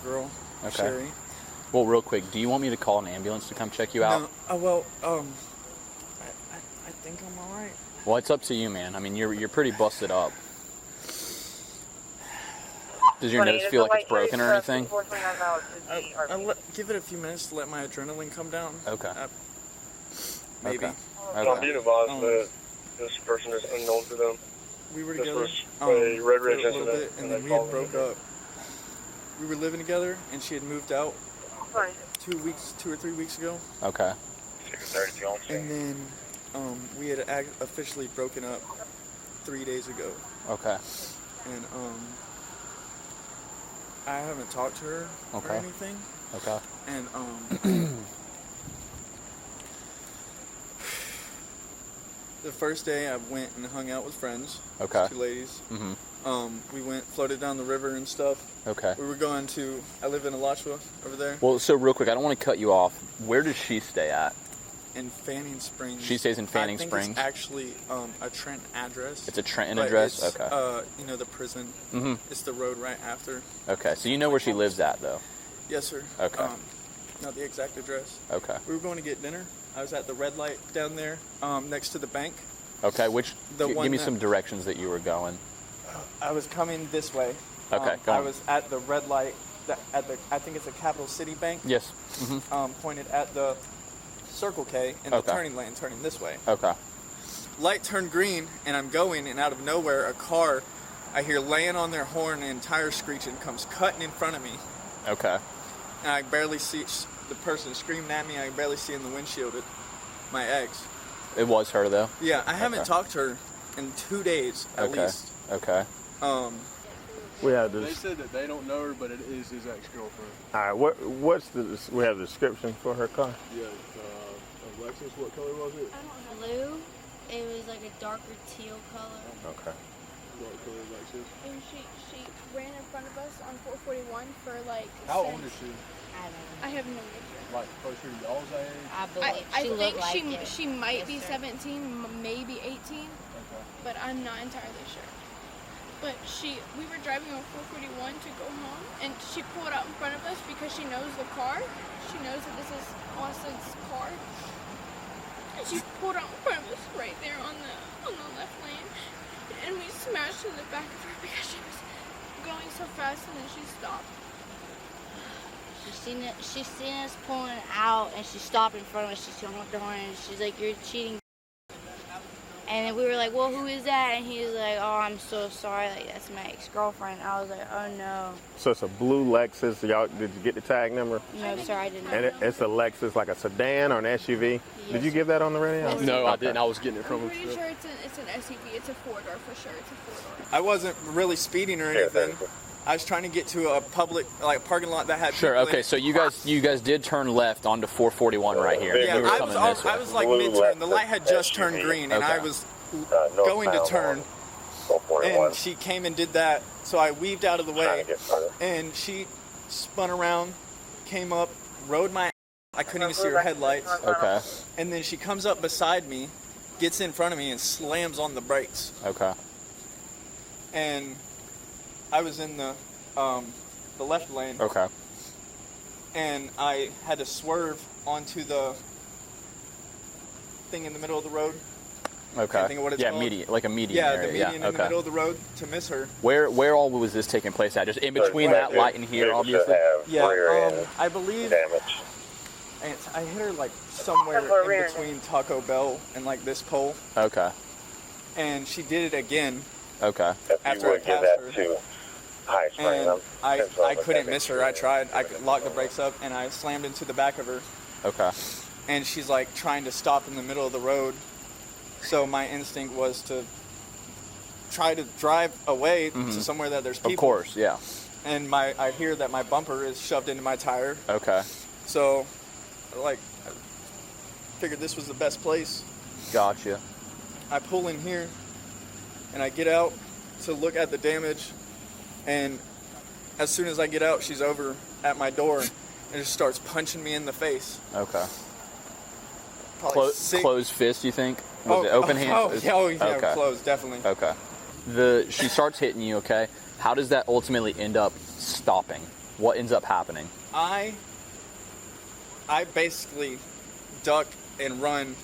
girl, Okay. Sherry. Well, real quick, do you want me to call an ambulance to come check you out? No, I think I'm all right. Well, it's up to you, man. I mean, you're pretty busted up. Does your nose feel like it's broken or anything? Give it a few minutes to let my adrenaline come down. Okay. Maybe. Okay. Don't be advised that this person is unknown to them. We were together for a Red Ridge for a little incident, bit, and then we had broke up. We were living together, and she had moved out 2 or 3 weeks ago. Okay. And then we had officially broken up 3 days ago. Okay. And I haven't talked to her or anything. Okay. And the first day I went and hung out with friends. Okay. 2 ladies. Mm-hmm. We floated down the river and stuff. Okay. We were going to, I live in Alachua over there. Well, so real quick, I don't want to cut you off. Where does she stay at? In Fanning Springs. She stays in Fanning I think Springs? It's actually a Trenton address. It's a Trenton address? It's, okay. You know, the prison. Mm-hmm. It's the road right after. Okay, so you know where she lives at, though? Yes, sir. Okay. Not the exact address. Okay. We were going to get dinner. I was at the red light down there next to the bank. Okay, give me some directions that you were going. I was coming this way. Okay, go on. I was at the red light, I think it's a Capital City Bank. Yes. Mm-hmm. Pointed at the Circle K in the turning lane, turning this way. Okay. Light turned green, and I'm going, and out of nowhere, a car, I hear laying on their horn and tire screeching, comes cutting in front of me. Okay. And I barely see the person screaming at me. I can barely see in the windshield my ex. It was her, though? Yeah, I haven't talked to her in 2 days, at least. Okay. They said that they don't know her, but it is his ex-girlfriend. All right, we have a description for her car? Yeah, Alexis, what color was it? Blue. It was like a darker teal color. Okay. What color Alexis? And she ran in front of us on 441 for like. How old is she? I have no idea. Like closer to y'all's age? I believe I she think looked like she might be sir. 17, maybe 18, but I'm not entirely sure. But we were driving on 441 to go home, and she pulled out in front of us because she knows the car. She knows that this is Austin's car. And she pulled out in front of us right there on the left lane, and we smashed in the back of her because she was going so fast, and then she stopped. She's seen us pulling out, and she stopped in front of us. She honked the horn, and she's like, "You're cheating." And then we were like, "Well, who is that?" And he was like, "Oh, I'm so sorry. Like, that's my ex-girlfriend." I was like, "Oh no." So it's a blue Lexus. Did you get the tag number? No, sir, I didn't. And it's a Lexus, like a sedan or an SUV. Yes, Did you give that on the radio? No, I didn't. I was getting it from I'm him. pretty sure it's an SUV. It's a 4-door for sure. It's a 4-door. I wasn't really speeding or anything. I was trying to get to a public, like, parking lot that had Sure. people Okay. in. So you guys did turn left onto 441 right here. Yeah, We were I coming was this way. like mid-turn. The light had just turned green, and I was going to turn, and she came and did that. So I weaved out of the way, and she spun around, came up, rode my. I couldn't even see her headlights. Okay. And then she comes up beside me, gets in front of me, and slams on the brakes. Okay. And I was in the left lane. Okay. And I had to swerve onto the thing in the middle of the road. Okay. Can't think of what it's called. Like a median Yeah, area. the median in the middle of the road to miss her. Where all was this taking place at? Just in between that light and here, obviously? Yeah, I believe I hit her like somewhere in between Taco Bell and like this pole. Okay. And she did it again. Okay. After I passed her. And I couldn't miss her. I tried. I locked the brakes up and I slammed into the back of her. Okay. And she's like trying to stop in the middle of the road. So my instinct was to try to drive away to somewhere that there's people. Of course, yeah. And I hear that my bumper is shoved into my tire. Okay. So, like, I figured this was the best place. Gotcha. I pull in here, and I get out to look at the damage, and as soon as I get out, she's over at my door and just starts punching me in the face. Okay. Probably Closed fist, you think? Was it open hand? Oh, yeah, okay. Closed, definitely. Okay. She starts hitting you, okay? How does that ultimately end up stopping? What ends up happening? I basically duck and run,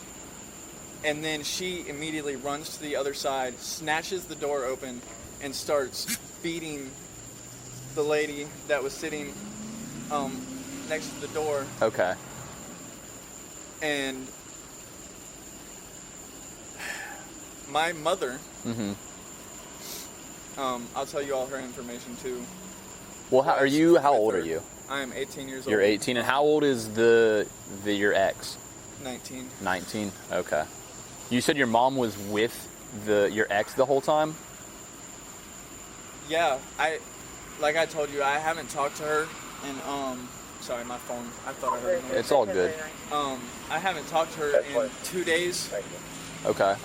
and then she immediately runs to the other side, snatches the door open, and starts beating the lady that was sitting next to the door. Okay. And my mother, I'll tell you all her information too. Well, how old are you? I am 18 years old. You're 18, and how old is your ex? 19. 19. Okay. You said your mom was with your ex the whole time? Yeah, like I told you, I haven't talked to her, and sorry, my phone. I thought I heard it. It's all good. I haven't talked to her in 2 days. Okay.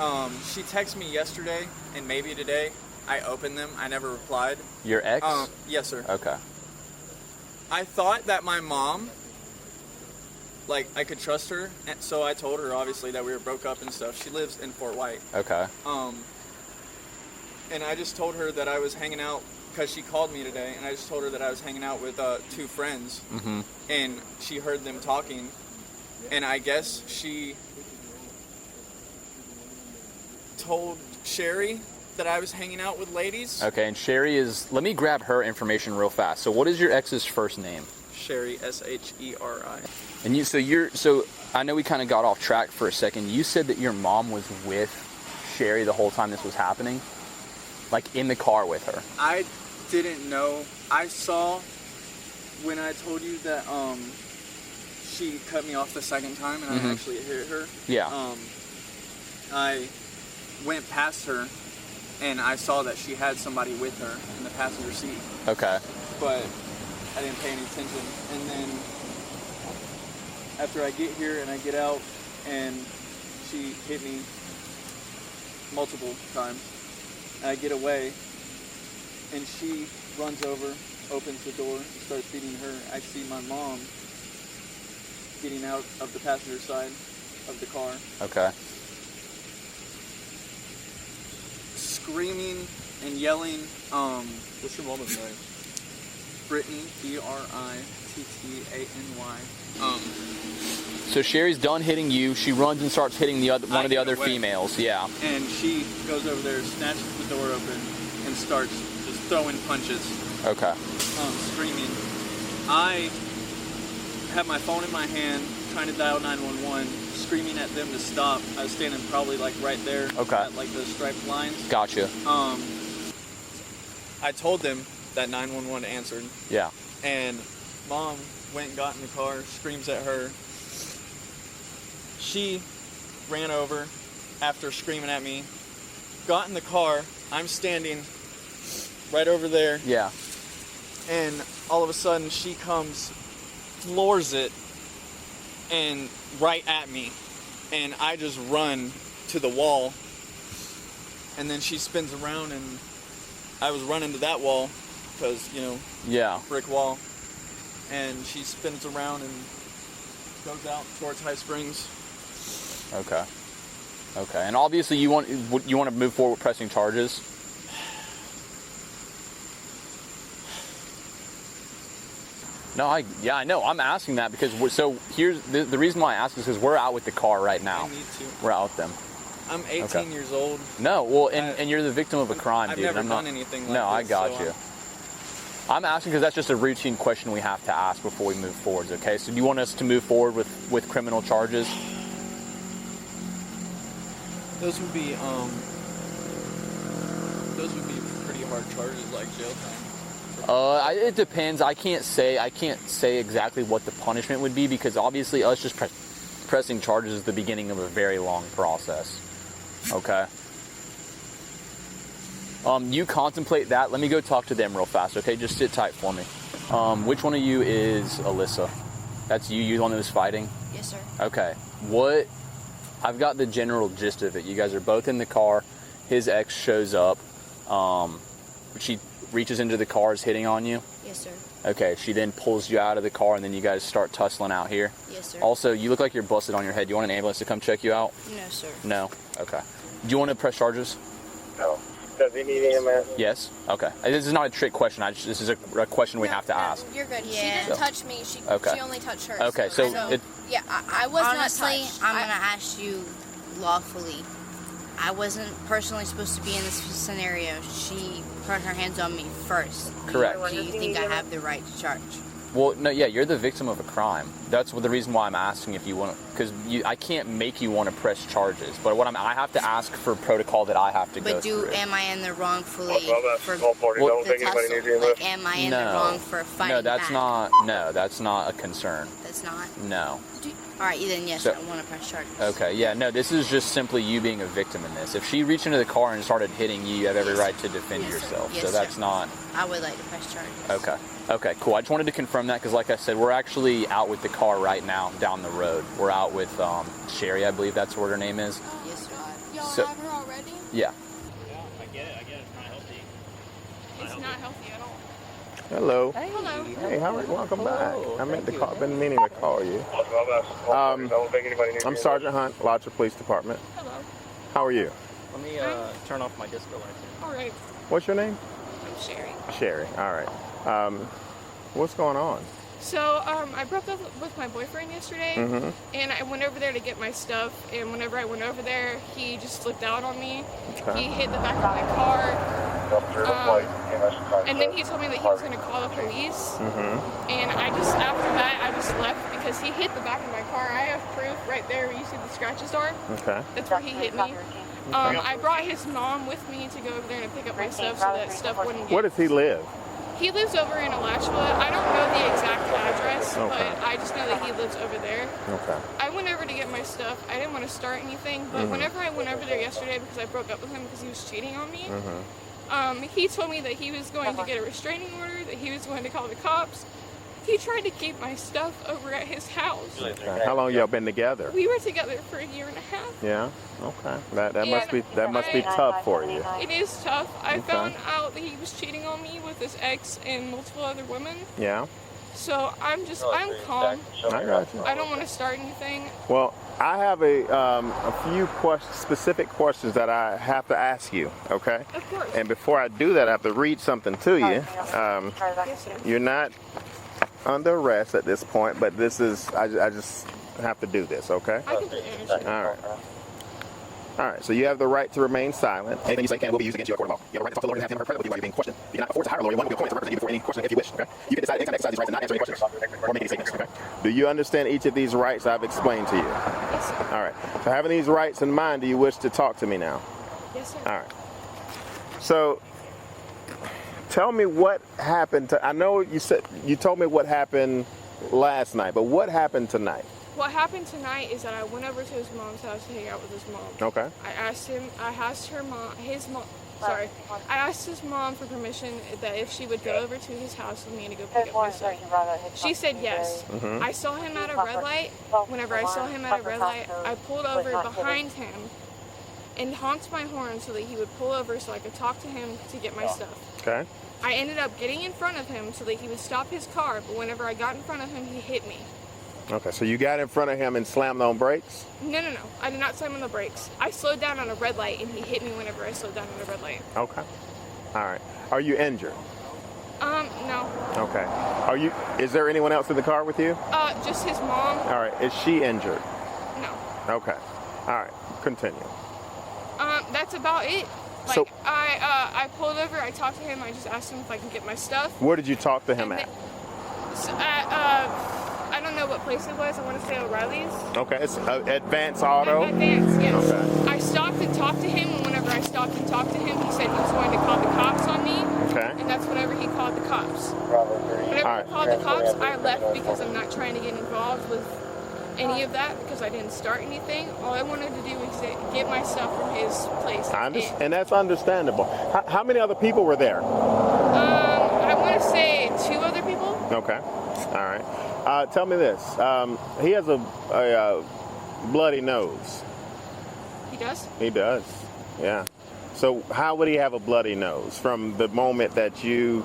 She texted me yesterday and maybe today. I opened them. I never replied. Your ex? Yes, sir. Okay. I thought that my mom, like, I could trust her, and so I told her, obviously, that we were broke up and stuff. She lives in Fort White. Okay. And I just told her that I was hanging out, because she called me today, and I just told her that I was hanging out with 2 friends, and she heard them talking, and I guess she told Sherry that I was hanging out with ladies. Okay, and Sherry is... Let me grab her information real fast. So what is your ex's first name? Sherry, S-H-E-R-I. And so I know we kind of got off track for a second. You said that your mom was with Sherry the whole time this was happening? Like, in the car with her? I didn't know. I saw when I told you that she cut me off the second time and I actually hit her. Yeah. I went past her and I saw that she had somebody with her in the passenger seat. Okay. But I didn't pay any attention. And then after I get here and I get out and she hit me multiple times, I get away and she runs over, opens the door, starts beating her. I see my mom getting out of the passenger side of the car. Okay. Screaming and yelling. What's your mama's name? Brittany, B-R-I-T-T-A-N-Y. So Sherry's done hitting you. She runs and starts hitting one of the other females. Yeah. And she goes over there, snatches the door open, and starts just throwing punches. Okay. Screaming. I have my phone in my hand, trying to dial 911, screaming at them to stop. I was standing probably like right there. Okay. At like the striped lines. Gotcha. I told them that 911 answered. Yeah. And Mom went and got in the car, screams at her. She ran over after screaming at me, got in the car. I'm standing right over there. Yeah. And all of a sudden she comes, floors it, and right at me. And I just run to the wall. And then she spins around and I was running to that wall because, Yeah. brick wall. And she spins around and goes out towards High Springs. Okay. Okay. And obviously you want to move forward with pressing charges? No, I know. I'm asking that because here's the reason why I ask is because we're out with the car right now. I need to. We're out with them. I'm 18 years old. No, well, and you're the victim of a crime, I've dude. never I'm done not, anything like No, I this, got so you. I'm asking because that's just a routine question we have to ask before we move forward, okay? So do you want us to move forward with criminal charges? Those would be pretty hard charges, like jail time. It depends. I can't say exactly what the punishment would be because obviously us just pressing charges is the beginning of a very long process. Okay. You contemplate that. Let me go talk to them real fast, okay? Just sit tight for me. Which one of you is Alyssa? That's you? You the one that was fighting? Yes, sir. Okay. I've got the general gist of it. You guys are both in the car. His ex shows up. She reaches into the car, is hitting on you? Yes, sir. Okay. She then pulls you out of the car, and then you guys start tussling out here? Yes, sir. Also, you look like you're busted on your head. Do you want an ambulance to come check you out? No, sir. No? Okay. Do you want to press charges? No. Does he need EMS? Yes. Okay. This is not a trick question. This is a question we have to ask. You're good. Yeah. She didn't touch me. She only touched her. Okay. So yeah, I was honestly, not touched. I'm gonna ask you lawfully. I wasn't personally supposed to be in this scenario. She put her hands on me first. Correct. Do you think I have the right to charge? Well, no, yeah, you're the victim of a crime. That's the reason why I'm asking if you want to, because I can't make you want to press charges. But I have to ask for protocol that I have to go through. But am I in the wrongfully for don't think anybody needs EMS. like, am I in the wrong for fighting No, that's back? that's not a concern. That's not? No. All right, then yes, I want to press charges. Okay, yeah, no, this is just simply you being a victim in this. If she reached into the car and started hitting you, you have every right to defend yourself. Yes, so that's not... I would like to press charges. Okay, cool. I just wanted to confirm that because, like I said, we're actually out with the car right now down the road. We're out with Sherry, I believe that's what her name is. Yes, sir. Y'all have her already? Yeah. Yeah, I get it. It's not healthy. It's not healthy at all. Hello. Hello. Hey, welcome back. Been meaning to call you. Don't think anybody needs I'm EMS. Sergeant Hunt, Lodger Police Department. Hello. How are you? Let me turn off my disco lights. All right. What's your name? I'm Sherry. Sherry. All right. What's going on? So I broke up with my boyfriend yesterday, and I went over there to get my stuff. And whenever I went over there, he just slipped out on me. Okay. He hit the back of my car, and then he told me that he was going to call the police. And after that, I just left because he hit the back of my car. I have proof right there where you see the scratches are. Okay. That's where he hit me. I brought his mom with me to go over there and pick up my stuff so that stuff wouldn't get... Where does he live? He lives over in Alachua. I don't know the exact address, but I just know that he lives over there. Okay. I went over to get my stuff. I didn't want to start anything, but whenever I went over there yesterday because I broke up with him because he was cheating on me, he told me that he was going to get a restraining order, that he was going to call the cops. He tried to keep my stuff over at his house. Okay. How long y'all been together? We were together for a year and a half. Yeah. Okay. That must be tough for you. It is tough. I found out that he was cheating on me with his ex and multiple other women. Yeah. So I'm calm. I got you. I don't want to start anything. Well, I have a few specific questions that I have to ask you, okay? Of course. And before I do that, I have to read something to you. Yes, sir. You're not under arrest at this point, but this is, I just have to do this, okay? I completely understand. All right. All right, so you have the right to remain silent. Anything you say can and will be used against you in a court of law. You have the right to talk to the lawyer and have him or her present with you while you're being questioned. You cannot afford to hire a lawyer. One will be appointed to represent you before any question if you wish, okay? You can decide anytime to exercise these rights and not answer any questions or make any statements, okay? Do you understand each of these rights I've explained to you? Yes, sir. All right. So having these rights in mind, do you wish to talk to me now? Yes, sir. All right. So tell me what happened I know you told me what happened last night, but what happened tonight? What happened tonight is that I went over to his mom's house to hang out with his mom. Okay. I asked his mom for permission that if she would go over to his house with me to go pick up my stuff. She said yes. I saw him at a red light. Whenever I saw him at a red light, I pulled over behind him and honked my horn so that he would pull over so I could talk to him to get my stuff. Okay. I ended up getting in front of him so that he would stop his car, but whenever I got in front of him, he hit me. Okay, so you got in front of him and slammed on brakes? No. I did not slam on the brakes. I slowed down on a red light, and he hit me whenever I slowed down on a red light. Okay. All right. Are you injured? No. Okay. Is there anyone else in the car with you? Just his mom. All right. Is she injured? No. Okay. All right. Continue. That's about it. Like, So- I pulled over, I talked to him, I just asked him if I can get my stuff. Where did you talk to him And at? I don't know what place it was. I want to say O'Reilly's. Okay. It's Advance Auto? Advance, yes. Okay. I stopped and talked to him, and whenever I stopped and talked to him, he said he was going to call the cops on me. Okay. And that's whenever he called the cops. Whenever he called the cops, I left because I'm not trying to get involved with any of that because I didn't start anything. All I wanted to do was get my stuff from his place. And that's understandable. How many other people were there? I want to say 2 other people. Okay. All right. Tell me this. He has a bloody nose. He does? He does. Yeah. So how would he have a bloody nose? From the moment that you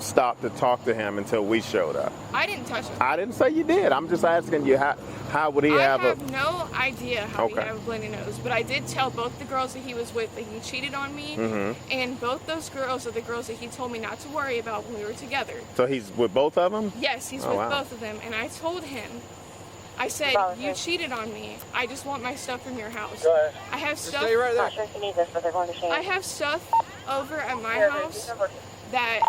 stop to talk to him until we showed up. I didn't touch him. I didn't say you did. I'm just asking you how would he have I have no idea how he had a bloody nose, but I did tell both the girls that he was with that he cheated on me, and both those girls are the girls that he told me not to worry about when we were together. So he's with both of them? Yes, he's with both of them, and I told him, I said, you cheated on me. I just want my stuff from your house. I have stuff. Stay right there. I have stuff over at my house that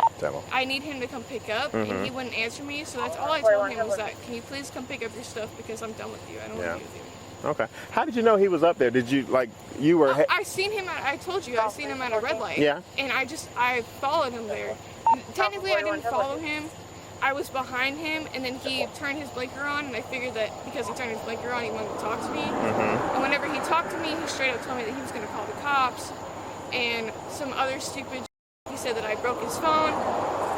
I need him to come pick up, and he wouldn't answer me. So that's all I told him was that, can you please come pick up your stuff because I'm done with you. I don't want to be with you. Okay. How did you know he was up there? Did you you were? I seen him at. I told you I seen him at a red light. Yeah. And I followed him there. Technically, I didn't follow him. I was behind him, and then he turned his blinker on, and I figured that because he turned his blinker on, he wanted to talk to me. And whenever he talked to me, he straight up told me that he was going to call the cops, and some other stupid. He said that I broke his phone.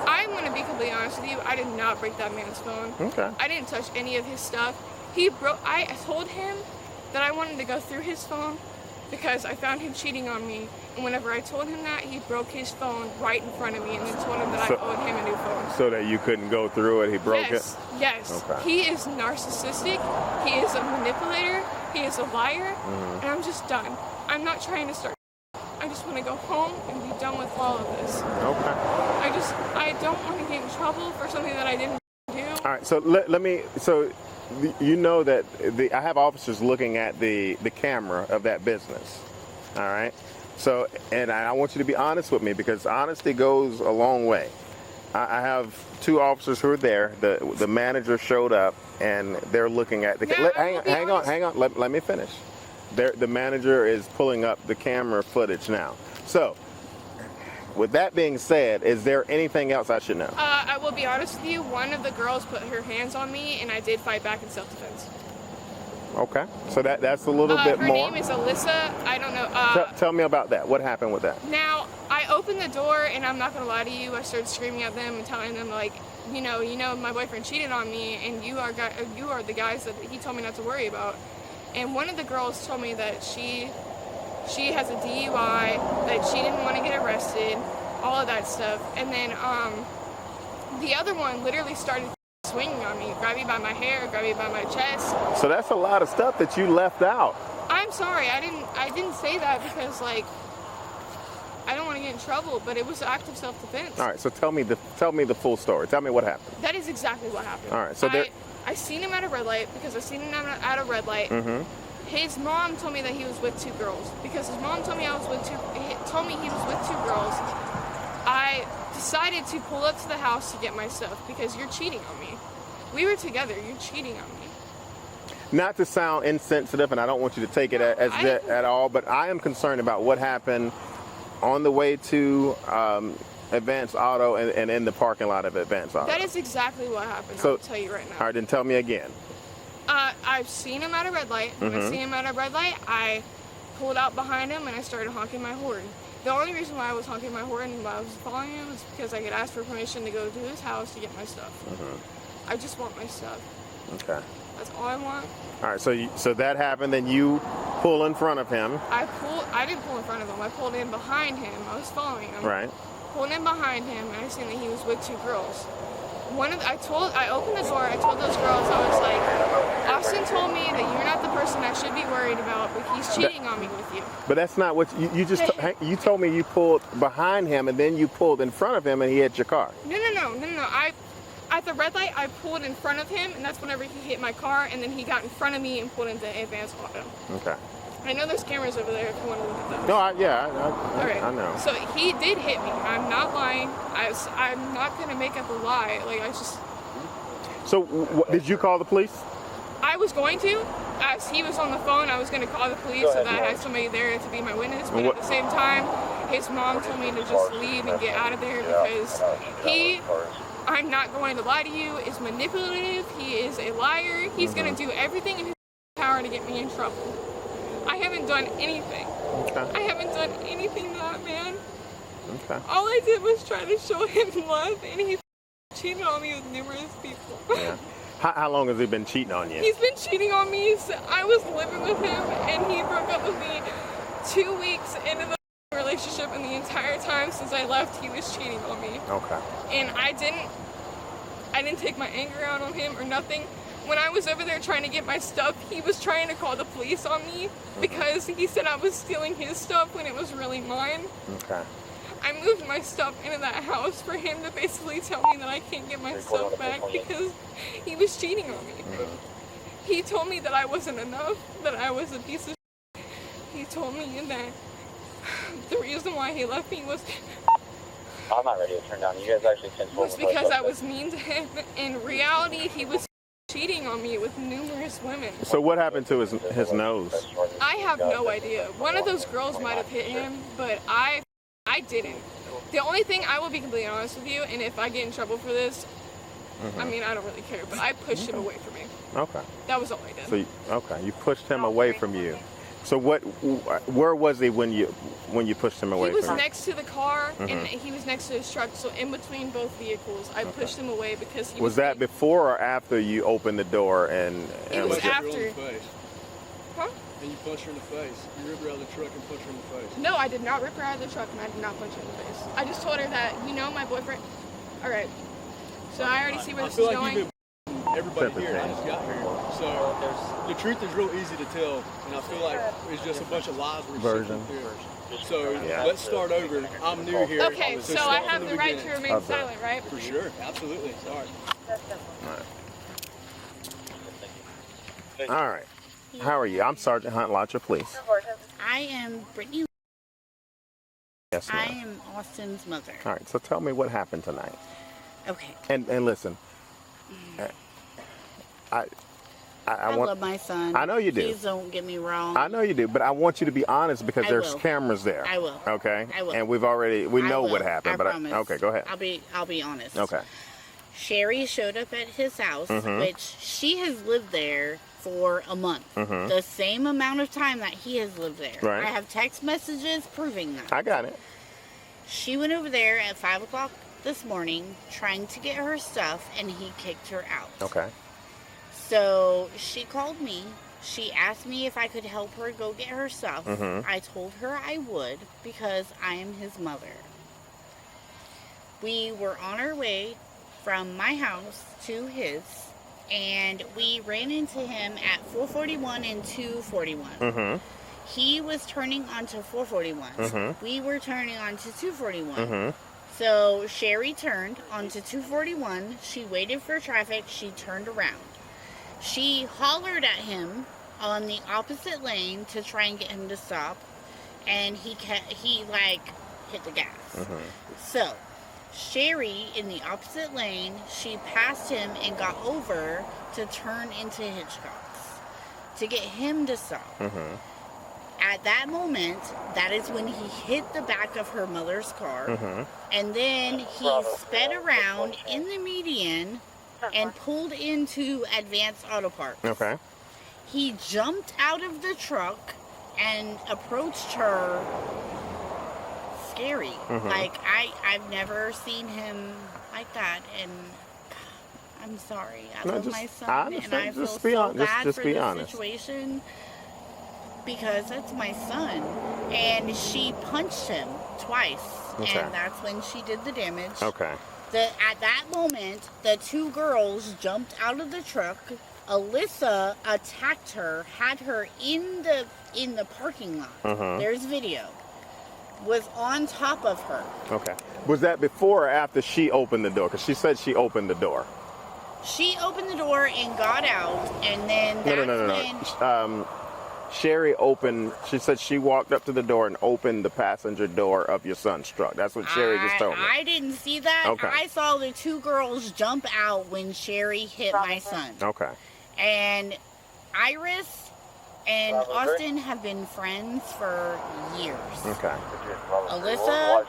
I'm going to be completely honest with you. I did not break that man's phone. Okay. I didn't touch any of his stuff. I told him that I wanted to go through his phone because I found him cheating on me. And whenever I told him that, he broke his phone right in front of me and then told him that I owed him a new phone. So that you couldn't go through it, he broke it? Yes. Okay. He is narcissistic. He is a manipulator. He is a liar. And I'm just done. I'm not trying to start. I just want to go home and be done with all of this. Okay. I don't want to get in trouble for something that I didn't do. All right, so let me, you know that I have officers looking at the camera of that business, all right? So, and I want you to be honest with me because honesty goes a long way. I have two officers who are there. The manager showed up and they're looking at the, hang on, let me finish. The manager is pulling up the camera footage now. So, with that being said, is there anything else I should know? I will be honest with you. One of the girls put her hands on me, and I did fight back in self-defense. Okay, so that's a little bit her more. Her name is Alyssa. I don't know. Tell me about that. What happened with that? Now, I opened the door, and I'm not gonna lie to you. I started screaming at them and telling them like, you know, my boyfriend cheated on me, and you are the guys that he told me not to worry about. And one of the girls told me that she has a DUI, that she didn't want to get arrested, all of that stuff. And then the other one literally started swinging on me, grab me by my hair, grab me by my chest. So that's a lot of stuff that you left out. I'm sorry, I didn't say that because like I don't want to get in trouble, but it was active self-defense. All right, so tell me the full story. Tell me what happened. That is exactly what happened. All right, so I seen him at a red light because I seen him at a red light. His mom told me that he was with two girls because his mom told me he was with two girls. I decided to pull up to the house to get my stuff because you're cheating on me. We were together. You're cheating on me. Not to sound insensitive, and I don't want you to take it as that at all, but I am concerned about what happened on the way to Advance Auto and in the parking lot of Advance Auto. That is exactly what happened. So, I'll tell you right now. All right, then tell me again. I've seen him at a red light. When I seen him at a red light, I pulled out behind him and I started honking my horn. The only reason why I was honking my horn while I was following him was because I could ask for permission to go to his house to get my stuff. I just want my stuff. Okay. That's all I want. All right, so that happened, then you pull in front of him. I didn't pull in front of him. I pulled in behind him. I was following him. Right. Pulled in behind him, and I seen that he was with two girls. I opened the door. I told those girls, I was like, Austin told me that you're not the person I should be worried about, but he's cheating on me with you. But that's not what you just. You told me you pulled behind him, and then you pulled in front of him, and he hit your car. No. At the red light, I pulled in front of him, and that's whenever he hit my car, and then he got in front of me and pulled into Advance Auto. Okay. I know there's cameras over there if you want to look at those. No, All right. I know. So he did hit me. I'm not lying. I'm not going to make up a lie. So did you call the police? I was going to. As he was on the phone, I was going to call the police so that I had somebody there to be my witness. But at the same time, his mom told me to just leave and get out of there because I'm not going to lie to you, is manipulative. He is a liar. He's going to do everything in his power to get me in trouble. I haven't done anything. Okay. I haven't done anything to that man. Okay. All I did was try to show him love, and he cheated on me with numerous people. Yeah. How long has he been cheating on you? He's been cheating on me. I was living with him, and he broke up with me 2 weeks into the relationship. relationship, and the entire time since I left, he was cheating on me. Okay. And I didn't take my anger out on him or nothing. When I was over there trying to get my stuff, he was trying to call the police on me because he said I was stealing his stuff when it was really mine. Okay. I moved my stuff into that house for him to basically tell me that I can't get my stuff back because he was cheating on me. He told me that I wasn't enough, that I was a piece of shit. He told me that the reason why he left me was I'm not ready to turn down. You guys actually was because I was mean to him. In reality, he was cheating on me with numerous women. So what happened to his nose? I have no idea. One of those girls might have hit him, but I didn't. The only thing, I will be completely honest with you, and if I get in trouble for this, I mean, I don't really care, but I pushed him away from me. Okay. That was all I did. So you pushed him away from you. So where was he when you pushed him away? He was from next to the car, and he was next to his truck. So in between both vehicles, I pushed him away because he was that before or after you opened the door and? It was after. Huh? And you punched her in the face. You ripped her out of the truck and punched her in the face. No, I did not rip her out of the truck, and I did not punch her in the face. I just told her that, my boyfriend. All right. So I already see where this is going. Everybody here, I just got here. So the truth is real easy to tell, and I feel like it's just a bunch of lies we're seeing here. So let's start over. I'm new here. Okay, so I have the right to remain silent, right? For sure, absolutely. Sorry. All right. How are you? I'm Sergeant Hunt, Lotcher Police. I am Brittany. Yes, I am Austin's mother. All right, so tell me what happened tonight. Okay. And listen, I love my son. I know you do. Please don't get me wrong. I know you do, but I want you to be honest because there's cameras there. I will. Okay. I will. And we know what happened. I promise. Okay, go ahead. I'll be honest. Okay. Sherry showed up at his house, which she has lived there for a month. The same amount of time that he has lived there. Right. I have text messages proving that. I got it. She went over there at 5 o'clock this morning trying to get her stuff, and he kicked her out. Okay. So she called me. She asked me if I could help her go get her stuff. I told her I would because I am his mother. We were on our way from my house to his, and we ran into him at 441 and 241. He was turning onto 441. We were turning onto 241. So Sherry turned onto 241. She waited for traffic. She turned around. She hollered at him on the opposite lane to try and get him to stop, and he hit the gas. So Sherry, in the opposite lane, she passed him and got over to turn into Hitchcock's to get him to stop. At that moment, that is when he hit the back of her mother's car, and then he sped around in the median and pulled into Advanced Auto Parts. Okay. He jumped out of the truck and approached her scary. Like, I've never seen him like that, and I'm sorry. I love my son, and I feel so bad for this situation because that's my son. And she punched him twice, and that's when she did the damage. Okay. At that moment, the two girls jumped out of the truck. Alyssa attacked her, had her in the parking lot. There's video. Was on top of her. Okay. Was that before or after she opened the door? Because she said she opened the door. She opened the door and got out, and then No. Sherry opened, she said she walked up to the door and opened the passenger door of your son's truck. That's what Sherry just told me. I didn't see that. Okay. I saw the two girls jump out when Sherry hit my son. Okay. And Iris and Austin have been friends for years. Okay. Alyssa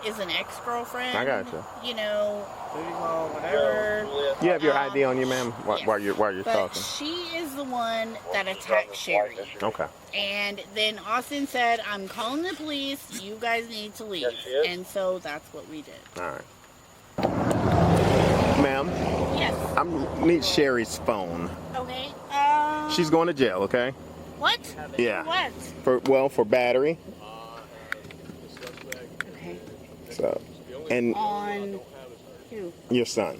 is an ex-girlfriend. I got you. You know, well, whatever. You have your ID on you, ma'am, while you're but talking. She is the one that attacked Sherry. Okay. And then Austin said, I'm calling the police. You guys need to leave. And so that's what we did. All right. Ma'am? Yes. I need Sherry's phone. Okay. She's going to jail, okay? What? Yeah. What? For battery. So, and On who? your son.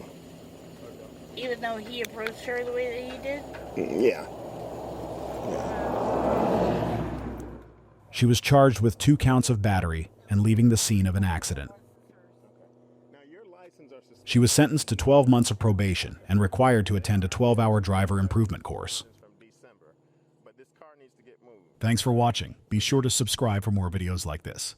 Even though he approached her the way that he did? Yeah. She was charged with 2 counts of battery and leaving the scene of an accident. She was sentenced to 12 months of probation and required to attend a 12-hour driver improvement course. Thanks for watching. Be sure to subscribe for more videos like this.